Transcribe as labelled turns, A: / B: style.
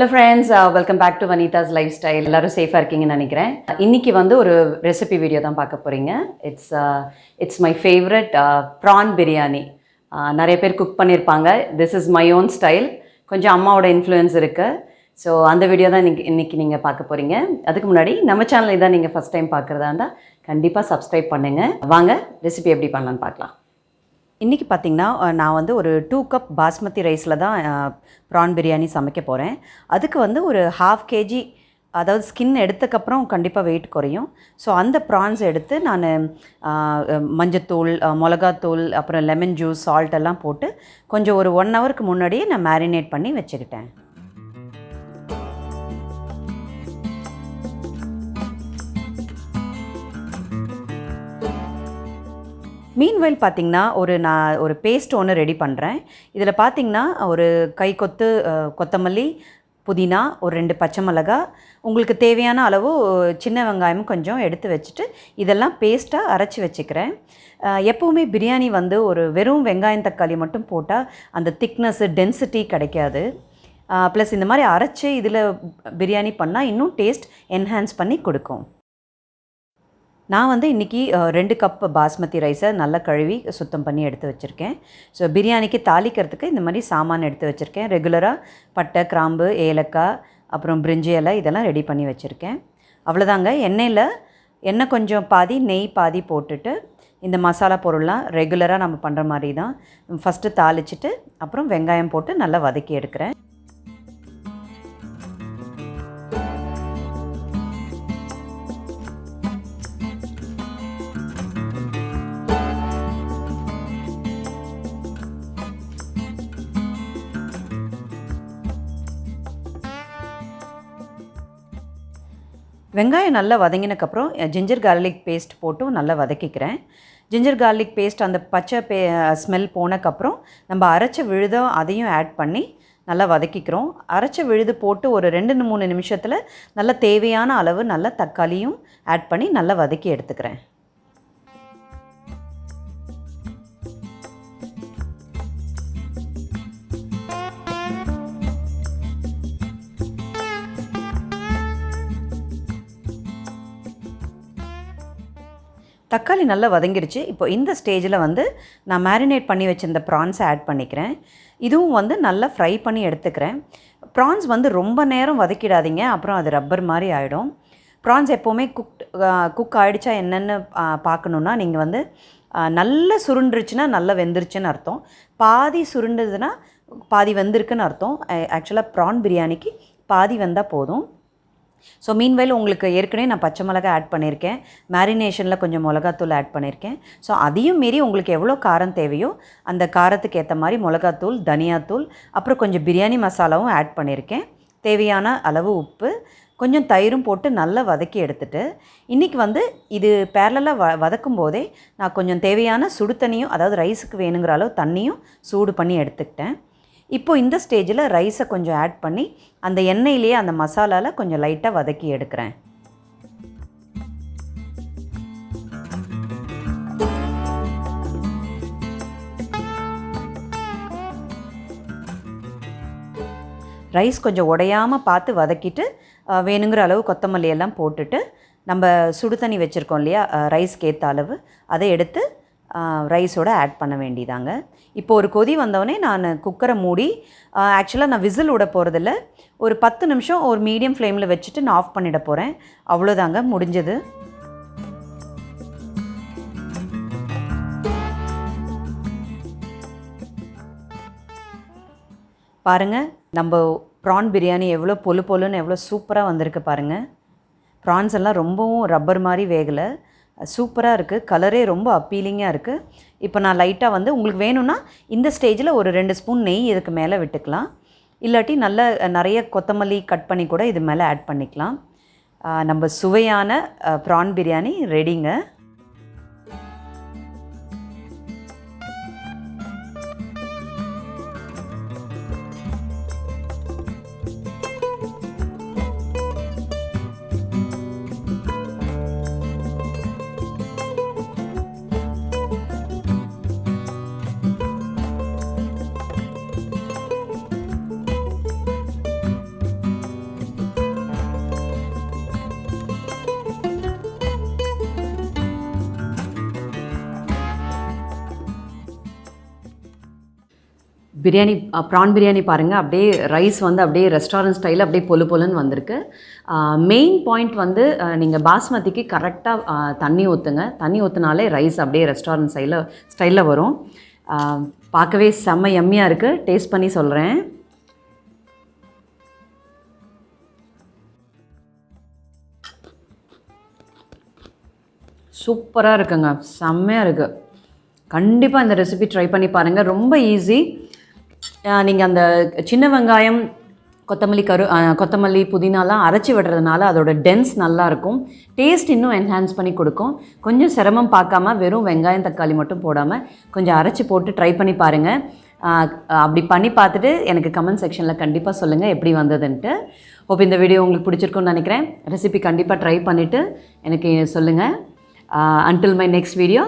A: Hello friends, welcome back to Vanitha's lifestyle. எல்லாரும் சேஃபா இருக்கீங்கன்னு நினைக்கிறேன். இன்னைக்கு வந்து ஒரு ரெசிபி வீடியோ தான் பார்க்க போறீங்க. It's my favourite prawn biryani. நிறைய பேர் குக் பண்ணியிருப்பாங்க. This is my own style. கொஞ்சம் அம்மாவோட இன்ஃப்ளூயன்ஸ் இருக்கு. ஸோ அந்த வீடியோ தான் இன்னைக்கு நீங்கள் பார்க்க போறீங்க. அதுக்கு முன்னாடி நம்ம சேனல் இதான் நீங்கள் ஃபர்ஸ்ட் டைம் பார்க்குறதா இருந்தால் கண்டிப்பாக சப்ஸ்கிரைப் பண்ணுங்கள். வாங்க ரெசிபி எப்படி பண்ணலான்னு பார்க்கலாம். இன்றைக்கி பார்த்திங்கன்னா நான் வந்து ஒரு 2 கப் பாஸ்மதி ரைஸில் தான் ப்ரான் பிரியாணி சமைக்க போகிறேன். அதுக்கு வந்து ஒரு 1/2 kg, அதாவது ஸ்கின் எடுத்தக்கப்புறம் கண்டிப்பாக வெயிட் குறையும். ஸோ அந்த ப்ரான்ஸ் எடுத்து நான் மஞ்சத்தூள், மிளகாத்தூள், அப்புறம் லெமன் ஜூஸ், சால்ட் எல்லாம் போட்டு கொஞ்சம் ஒரு 1 ஹவருக்கு முன்னாடியே நான் மேரினேட் பண்ணி வச்சுக்கிட்டேன். மீன்வைல் பார்த்திங்கன்னா நான் ஒரு பேஸ்ட் ஒன்று ரெடி பண்ணுறேன். இதில் பார்த்திங்கன்னா ஒரு கைக்கொத்து கொத்தமல்லி, புதினா, ஒரு 2 பச்சை மிளகாய், உங்களுக்கு தேவையான அளவு சின்ன வெங்காயம் கொஞ்சம் எடுத்து வச்சுட்டு இதெல்லாம் பேஸ்ட்டாக அரைச்சி வச்சுக்கிறேன். எப்போவுமே பிரியாணி வந்து ஒரு வெறும் வெங்காயம் தக்காளி மட்டும் போட்டால் அந்த திக்னஸ்ஸு, டென்சிட்டி கிடைக்காது. ப்ளஸ் இந்த மாதிரி அரைச்சி இதில் பிரியாணி பண்ணால் இன்னும் டேஸ்ட் என்ஹான்ஸ் பண்ணி கொடுக்கும். நான் வந்து இன்றைக்கி 2 கப் பாஸ்மதி ரைஸை நல்லா கழுவி சுத்தம் பண்ணி எடுத்து வச்சுருக்கேன். ஸோ பிரியாணிக்கு தாளிக்கிறதுக்கு இந்த மாதிரி சாமான் எடுத்து வச்சுருக்கேன். ரெகுலராக பட்டை, கிராம்பு, ஏலக்காய், அப்புறம் பிரிஞ்சி இலை இதெல்லாம் ரெடி பண்ணி வச்சுருக்கேன். அவ்வளோதாங்க. எண்ணெய் கொஞ்சம் பாதி, நெய் பாதி போட்டுட்டு இந்த மசாலா பொருள்லாம் ரெகுலராக நம்ம பண்ணுற மாதிரி தான் ஃபஸ்ட்டு தாளிச்சிட்டு அப்புறம் வெங்காயம் போட்டு நல்லா வதக்கி எடுக்கிறேன். வெங்காயம் நல்லா வதங்கினக்கப்புறம் ஜிஞ்சர் கார்லிக் பேஸ்ட் போட்டும் நல்லா வதக்கிக்கிறேன். ஜிஞ்சர் கார்லிக் பேஸ்ட் அந்த பச்சை ஸ்மெல் போனக்கப்புறம் நம்ம அரைச்ச விழுதம் அதையும் ஆட் பண்ணி நல்லா வதக்கிக்கிறோம். அரைச்ச விழுது போட்டு ஒரு 2-3 நிமிஷத்தில் நல்லா தேவையான அளவு நல்லா தக்காளியும் ஆட் பண்ணி நல்லா வதக்கி எடுத்துக்கிறேன். தக்காளி நல்லா வதங்கிருச்சு. இப்போ இந்த ஸ்டேஜில் வந்து நான் மேரினேட் பண்ணி வச்சுருந்த ப்ரான்ஸை ஆட் பண்ணிக்கிறேன். இதுவும் வந்து நல்லா ஃப்ரை பண்ணி எடுத்துக்கிறேன். ப்ரான்ஸ் வந்து ரொம்ப நேரம் வதக்கிடாதீங்க, அப்புறம் அது ரப்பர் மாதிரி ஆகிடும். ப்ரான்ஸ் எப்போவுமே குக் ஆகிடுச்சா என்னென்னு பார்க்கணுன்னா நீங்கள் வந்து நல்லா சுருண்டுருச்சுன்னா நல்லா வெந்துருச்சுன்னு அர்த்தம். பாதி சுருண்டுதுன்னா பாதி வெந்திருக்குன்னு அர்த்தம். ஆக்சுவலாக ப்ரான் பிரியாணிக்கு பாதி வந்தால் போதும். ஸோ மீன்வைல் உங்களுக்கு ஏற்கனவே நான் பச்சை மிளகாய் ஆட் பண்ணியிருக்கேன். மேரினேஷனில் கொஞ்சம் மிளகாத்தூள் ஆட் பண்ணியிருக்கேன். ஸோ அதையும் மீறி உங்களுக்கு எவ்வளோ காரம் தேவையோ அந்த காரத்துக்கு ஏற்ற மாதிரி மிளகாத்தூள், தனியாத்தூள், அப்புறம் கொஞ்சம் பிரியாணி மசாலாவும் ஆட் பண்ணியிருக்கேன். தேவையான அளவு உப்பு, கொஞ்சம் தயிரும் போட்டு நல்லா வதக்கி எடுத்துகிட்டு இன்றைக்கி வந்து இது பேரலாக வதக்கும் போதே நான் கொஞ்சம் தேவையான சுடு தண்ணியும், அதாவது ரைஸுக்கு வேணுங்கிற அளவு தண்ணியும் சூடு பண்ணி எடுத்துக்கிட்டேன். இப்போது இந்த ஸ்டேஜில் ரைஸை கொஞ்சம் ஆட் பண்ணி அந்த எண்ணெயிலேயே அந்த மசாலாவில் கொஞ்சம் லைட்டாக வதக்கி எடுக்கிறேன். ரைஸ் கொஞ்சம் உடையாமல் பார்த்து வதக்கிட்டு வேணுங்கிற அளவு கொத்தமல்லி எல்லாம் போட்டுட்டு நம்ம சுடு தண்ணி வச்சுருக்கோம் இல்லையா, ரைஸ்க்கு ஏற்ற அளவு அதை எடுத்து ரைஸோடு ஆட் பண்ண வேண்டியதாங்க. இப்போ ஒரு கொதி வந்தோடனே நான் குக்கரை மூடி, ஆக்சுவலாக நான் விசில் விட போகிறதில்ல, ஒரு 10 நிமிஷம் ஒரு மீடியம் ஃப்ளேமில் வச்சுட்டு நான் ஆஃப் பண்ணிட போகிறேன். அவ்வளோதாங்க, முடிஞ்சது. பாருங்கள், நம்ம ப்ரான் பிரியாணி எவ்வளோ பொலுன்னு எவ்வளோ சூப்பராக வந்திருக்கு பாருங்கள். ப்ரான்ஸ் எல்லாம் ரொம்பவும் ரப்பர் மாதிரி வேகலை, சூப்பராக இருக்குது. கலரே ரொம்ப அப்பீலிங்காக இருக்குது. இப்போ நான் லைட்டாக வந்து உங்களுக்கு வேணும்னா இந்த ஸ்டேஜில் ஒரு 2 ஸ்பூன் நெய் இதுக்கு மேலே விட்டுக்கலாம். இல்லாட்டி நிறைய கொத்தமல்லி கட் பண்ணி கூட இது மேலே ஆட் பண்ணிக்கலாம். நம்ம சுவையான ப்ரான் பிரியாணி ரெடிங்க. பிரியாணி ப்ரான் பிரியாணி பாருங்கள், அப்படியே ரைஸ் வந்து அப்படியே ரெஸ்டாரண்ட் ஸ்டைலில் அப்படியே பொலு பொலுன்னு வந்திருக்கு. மெயின் பாயிண்ட் வந்து நீங்கள் பாஸ்மதிக்கு கரெக்டாக தண்ணி ஊற்றுங்க. தண்ணி ஊற்றினாலே ரைஸ் அப்படியே ரெஸ்டாரண்ட் ஸ்டைலில் வரும். பார்க்கவே செம்ம எம்மியாக இருக்குது. டேஸ்ட் பண்ணி சொல்கிறேன். சூப்பராக இருக்குங்க, செம்மையாக இருக்குது. கண்டிப்பாக இந்த ரெசிபி ட்ரை பண்ணி பாருங்கள். ரொம்ப ஈஸி. நீங்கள் அந்த சின்ன வெங்காயம், கொத்தமல்லி, புதினாலாம் அரைச்சி விடுறதுனால அதோட டென்ஸ் நல்லாயிருக்கும். டேஸ்ட் இன்னும் என்ஹான்ஸ் பண்ணி கொடுக்கும். கொஞ்சம் சிரமம் பார்க்காம வெறும் வெங்காயம் தக்காளி மட்டும் போடாமல் கொஞ்சம் அரைச்சி போட்டு ட்ரை பண்ணி பாருங்கள். அப்படி பண்ணி பார்த்துட்டு எனக்கு கமெண்ட் செக்ஷனில் கண்டிப்பாக சொல்லுங்கள் எப்படி வந்ததுன்ட்டு. ஹோப் இந்த வீடியோ உங்களுக்கு பிடிச்சிருக்குன்னு நினைக்கிறேன். ரெசிபி கண்டிப்பாக ட்ரை பண்ணிவிட்டு எனக்கு சொல்லுங்கள். Until my next video,